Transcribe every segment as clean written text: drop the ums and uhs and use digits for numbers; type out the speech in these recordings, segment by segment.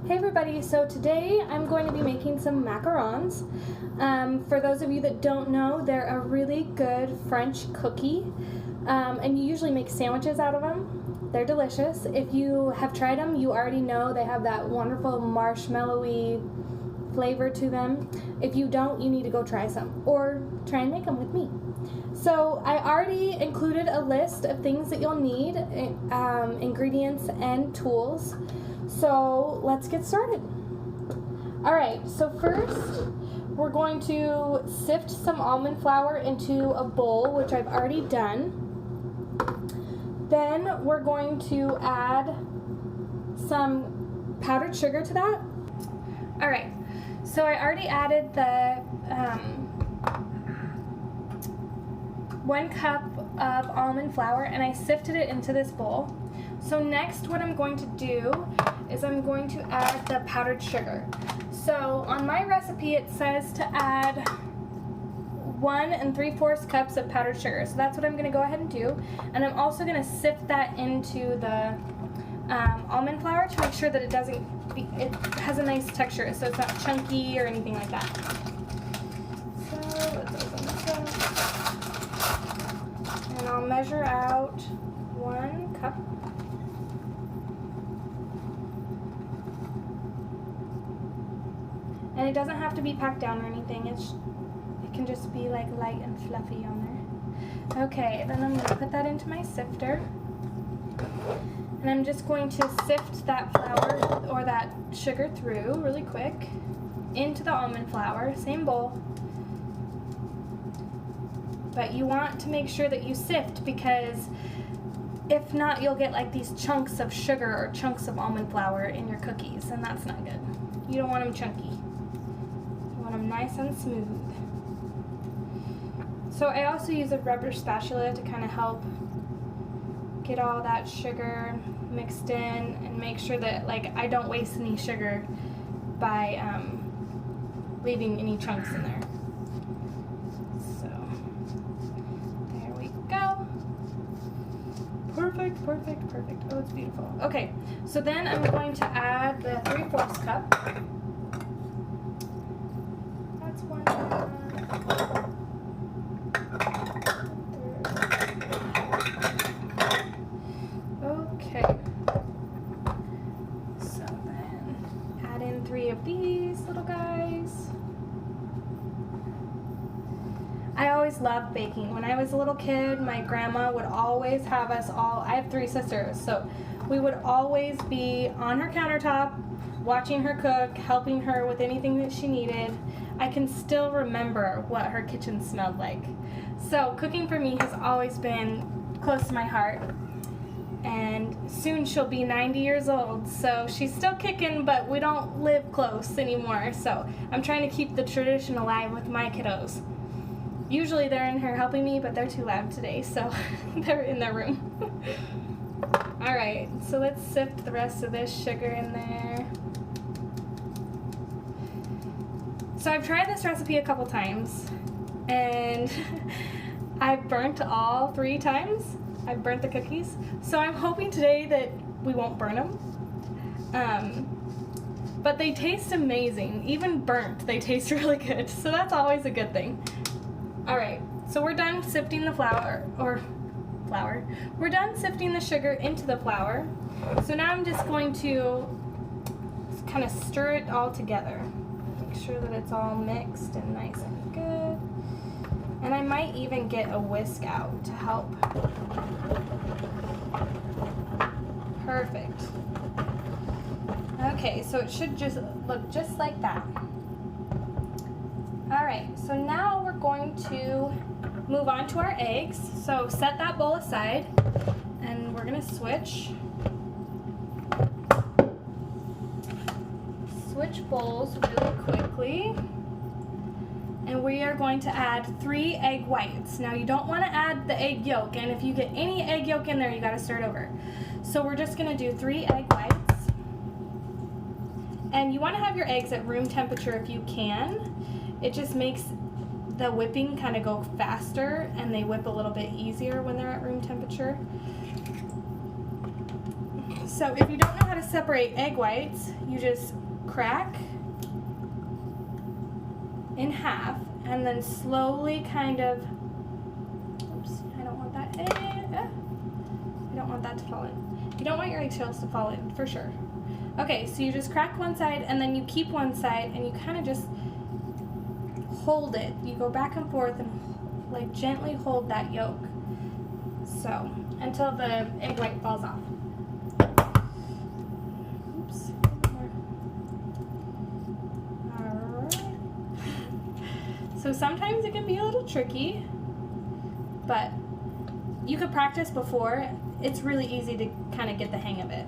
Hey everybody, so today I'm going to be making some macarons. For those of you that don't know, they're a really good French cookie, and you usually make sandwiches out of them. They're delicious. If you have tried them, you already know they have that wonderful marshmallowy flavor to them. If you don't, you need to go try some, or try and make them with me. So I already included a list of things that you'll need, ingredients and tools. So let's get started. Alright, so first we're going to sift some almond flour into a bowl, which I've already done. Then we're going to add some powdered sugar to that. Alright, so I already added the 1 cup of almond flour and I sifted it into this bowl. So next what I'm going to do is I'm going to add the powdered sugar. So on my recipe it says to add 1 3/4 cups of powdered sugar. So that's what I'm going to go ahead and do. And I'm also going to sift that into the almond flour to make sure that it has a nice texture, so it's not chunky or anything like that. So let's open this up. And I'll measure out 1 cup. And it doesn't have to be packed down or anything. It can just be like light and fluffy on there. Okay, then I'm going to put that into my sifter. And I'm just going to sift that flour or that sugar through really quick into the almond flour, same bowl. But you want to make sure that you sift, because if not, you'll get like these chunks of sugar or chunks of almond flour in your cookies, and that's not good. You don't want them chunky. You want them nice and smooth. So I also use a rubber spatula to kind of help get all that sugar mixed in and make sure that I don't waste any sugar by leaving any chunks in there. So there we go. Perfect, perfect, perfect. Oh, it's beautiful. Okay, so then I'm going to add the 3/4 cup. That's 1 cup. Okay. So then add in 3 of these little guys. I always loved baking. When I was a little kid, my grandma would always have us all, I have 3 sisters, so we would always be on her countertop, watching her cook, helping her with anything that she needed. I can still remember what her kitchen smelled like. So cooking for me has always been close to my heart. And soon she'll be 90 years old, so she's still kicking, but we don't live close anymore, so I'm trying to keep the tradition alive with my kiddos. Usually they're in here helping me, but they're too loud today, so they're in their room. Alright, so let's sift the rest of this sugar in there. So I've tried this recipe a couple times, and I've burnt all 3 times. I've burnt the cookies. So I'm hoping today that we won't burn them. But they taste amazing. Even burnt, they taste really good. So that's always a good thing. Alright, so we're done sifting the We're done sifting the sugar into the flour. So now I'm just going to kind of stir it all together. Make sure that it's all mixed and nice and good. And I might even get a whisk out to help. Perfect. Okay, so it should just look just like that. Alright, so now we're going to move on to our eggs. So set that bowl aside, and we're going to switch bowls really quickly. And we are going to add 3 egg whites. Now you don't want to add the egg yolk, and if you get any egg yolk in there, you got to start over. So we're just going to do 3 egg whites. And you want to have your eggs at room temperature if you can. It just makes the whipping kind of go faster, and they whip a little bit easier when they're at room temperature. So if you don't know how to separate egg whites, you just crack in half and then slowly kind of, oops, I don't want that, I don't want that to fall in. You don't want your eggshells to fall in, for sure. Okay, so you just crack one side and then you keep one side and you kind of just hold it. You go back and forth and like gently hold that yolk. So, until the egg white falls off. Oops. Alright. So sometimes it can be a little tricky, but you could practice before. It's really easy to kind of get the hang of it.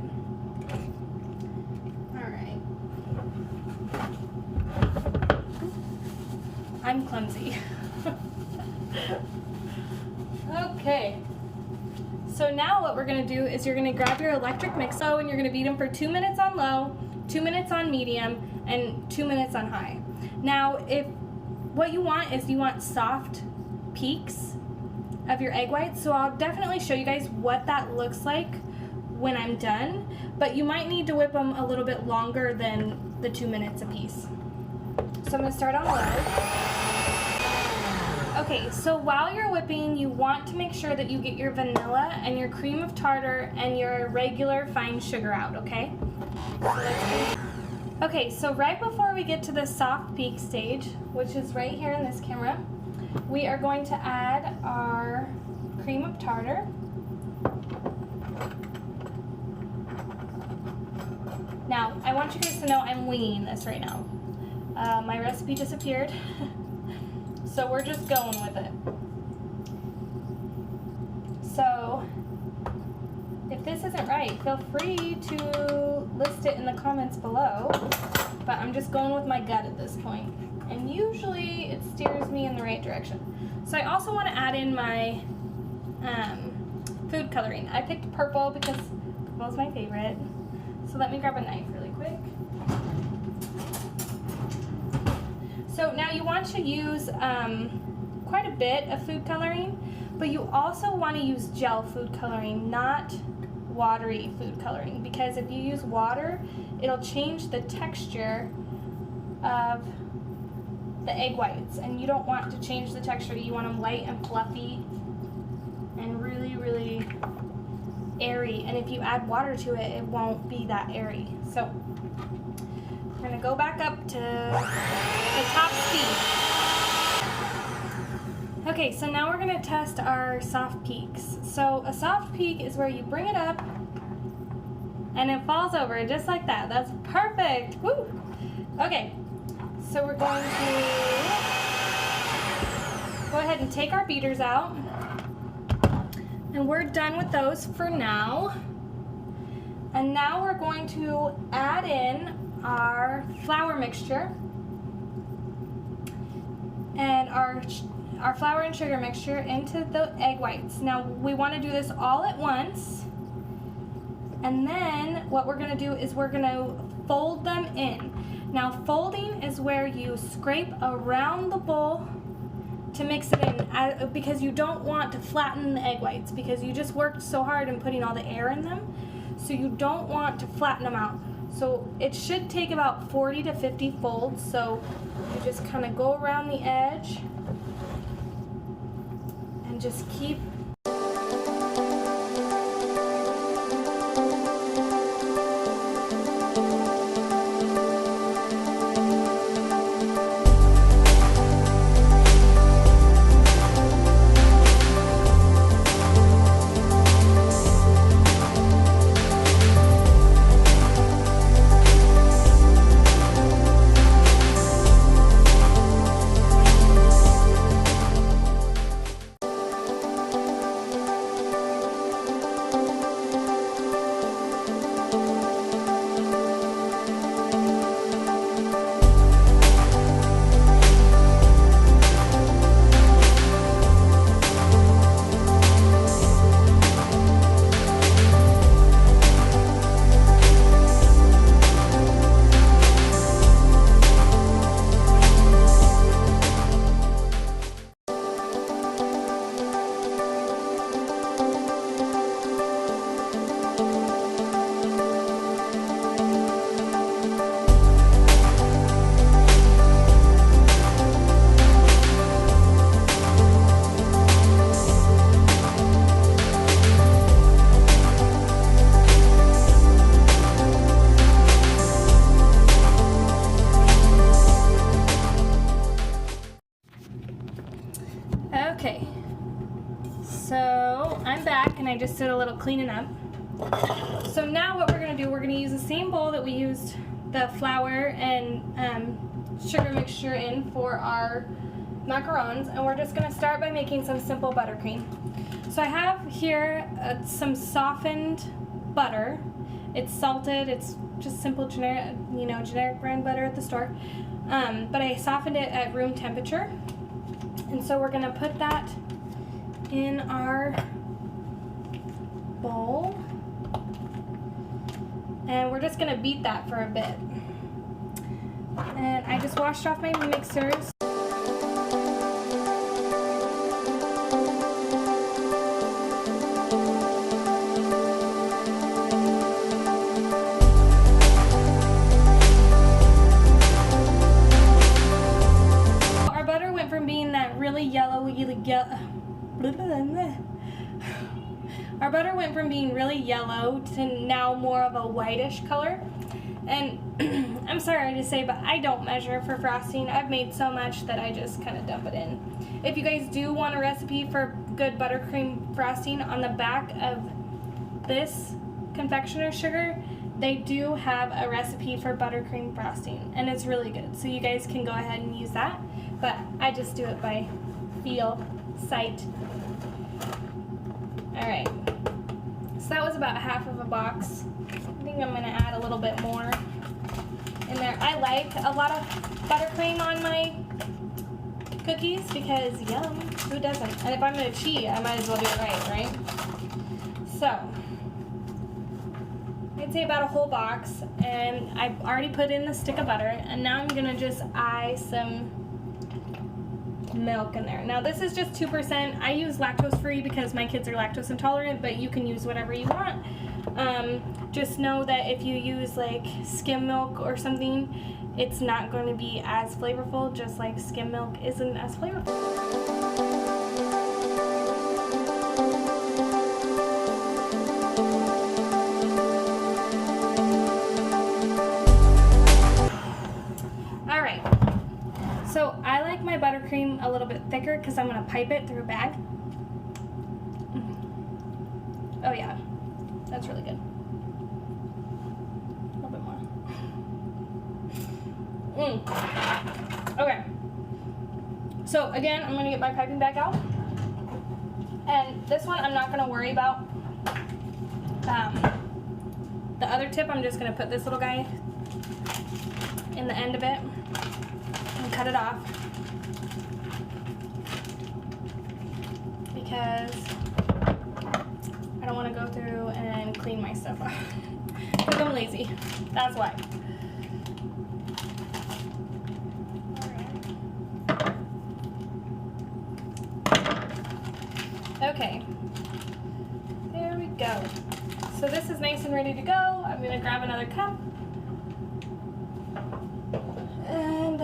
Alright. I'm clumsy. Okay. So now what we're going to do is you're going to grab your electric mixer and you're going to beat them for 2 minutes on low, 2 minutes on medium, and 2 minutes on high. Now, if what you want is you want soft peaks of your egg whites, so I'll definitely show you guys what that looks like when I'm done, but you might need to whip them a little bit longer than the 2 minutes a piece. So I'm going to start on low. Okay, so while you're whipping, you want to make sure that you get your vanilla and your cream of tartar and your regular fine sugar out, okay? Okay, so right before we get to the soft peak stage, which is right here in this camera, we are going to add our cream of tartar. Now, I want you guys to know I'm winging this right now. My recipe disappeared. So we're just going with it. So if this isn't right, feel free to list it in the comments below, but I'm just going with my gut at this point. And usually it steers me in the right direction. So I also want to add in my food coloring. I picked purple because purple is my favorite. So let me grab a knife really quick. So now you want to use quite a bit of food coloring, but you also want to use gel food coloring, not watery food coloring, because if you use water, it'll change the texture of the egg whites, and you don't want to change the texture. You want them light and fluffy and really, really airy, and if you add water to it, it won't be that airy. So we're going to go back up to the top speed. Okay, so now we're going to test our soft peaks. So a soft peak is where you bring it up and it falls over just like that. That's perfect. Woo! Okay, so we're going to go ahead and take our beaters out. And we're done with those for now. And now we're going to add in our flour mixture and our flour and sugar mixture into the egg whites. Now we want to do this all at once, and then what we're going to do is we're going to fold them in. Now folding is where you scrape around the bowl to mix it in, because you don't want to flatten the egg whites because you just worked so hard in putting all the air in them, so you don't want to flatten them out. So it should take about 40 to 50 folds, so you just kind of go around the edge and just keep just did a little cleaning up. So now what we're going to do, we're going to use the same bowl that we used the flour and sugar mixture in for our macarons, and we're just going to start by making some simple buttercream. So I have here some softened butter. It's salted, it's just simple generic, generic brand butter at the store, but I softened it at room temperature, and so we're going to put that in our bowl. And we're just going to beat that for a bit. And I just washed off my mixers. Our butter went from being that really Our butter went from being really yellow to now more of a whitish color. And I'm sorry to say, but I don't measure for frosting. I've made so much that I just kind of dump it in. If you guys do want a recipe for good buttercream frosting, on the back of this confectioner's sugar, they do have a recipe for buttercream frosting, and it's really good. So you guys can go ahead and use that, but I just do it by feel, sight. Alright, so that was about half of a box. I think I'm going to add a little bit more in there. I like a lot of buttercream on my cookies because, yum, who doesn't? And if I'm going to cheat, I might as well do it right? So, I'd say about a whole box, and I've already put in the stick of butter, and now I'm going to just eye some milk in there. Now this is just 2%. I use lactose free because my kids are lactose intolerant, but you can use whatever you want. Just know that if you use like skim milk or something, it's not going to be as flavorful, just like skim milk isn't as flavorful. Alright, so I like my buttercream a little bit thicker because I'm going to pipe it through a bag. Oh yeah, that's really good. A little bit more. Okay, so again, I'm going to get my piping bag out. And this one I'm not going to worry about. The other tip, I'm just going to put this little guy in the end of it and cut it off, because I don't want to go through and clean my stuff up because I'm lazy. That's why. Okay, there we go. So this is nice and ready to go. I'm going to grab another cup. And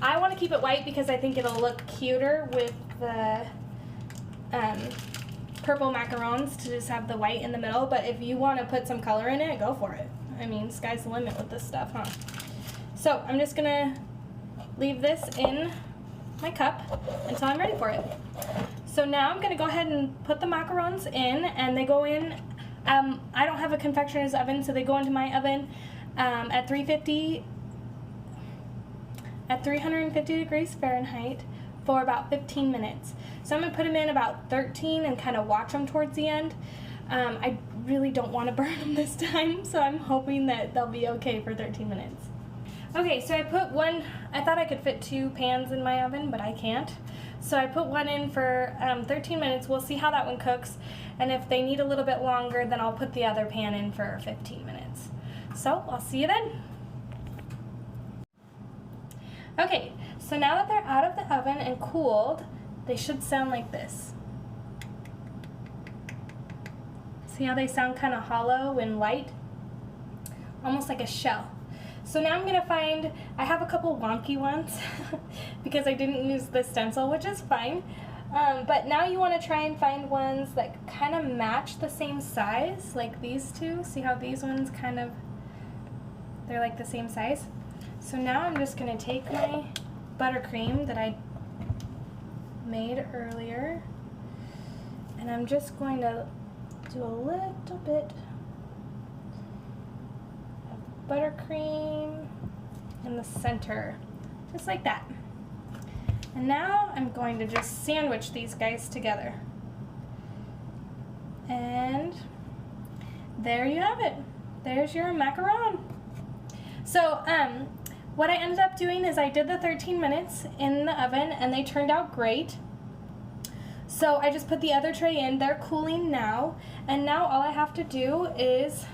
I want to keep it white because I think it'll look cuter with the purple macarons to just have the white in the middle, but if you want to put some color in it, go for it. I mean, sky's the limit with this stuff, huh? So I'm just gonna leave this in my cup until I'm ready for it. So now I'm gonna go ahead and put the macarons in, and they go in, I don't have a confectioner's oven, so they go into my oven at 350 degrees Fahrenheit for about 15 minutes. So I'm going to put them in about 13 and kind of watch them towards the end. I really don't want to burn them this time, so I'm hoping that they'll be okay for 13 minutes. Okay, so I put one, I thought I could fit 2 pans in my oven, but I can't. So I put one in for 13 minutes. We'll see how that one cooks, and if they need a little bit longer, then I'll put the other pan in for 15 minutes. So I'll see you then. Okay, so now that they're out of the oven and cooled, they should sound like this. See how they sound kind of hollow and light? Almost like a shell. So now I'm going to find, I have a couple wonky ones because I didn't use the stencil, which is fine. But now you want to try and find ones that kind of match the same size, like these two. See how these ones kind of, they're like the same size? So now I'm just going to take my buttercream that I made earlier, and I'm just going to do a little bit of buttercream in the center, just like that. And now I'm going to just sandwich these guys together. And there you have it. There's your macaron. So what I ended up doing is I did the 13 minutes in the oven and they turned out great. So I just put the other tray in. They're cooling now. And now all I have to do is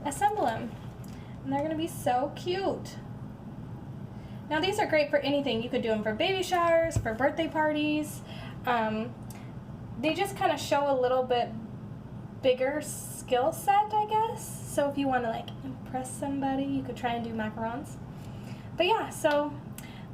assemble them. And they're going to be so cute. Now these are great for anything. You could do them for baby showers, for birthday parties. They just kind of show a little bit bigger skill set, I guess. So if you want to like impress somebody, you could try and do macarons. But yeah, so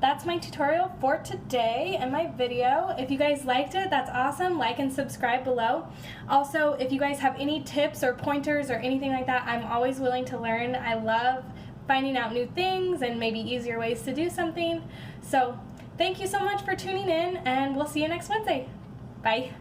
that's my tutorial for today and my video. If you guys liked it, that's awesome. Like and subscribe below. Also, if you guys have any tips or pointers or anything like that, I'm always willing to learn. I love finding out new things and maybe easier ways to do something. So thank you so much for tuning in, and we'll see you next Wednesday. Bye.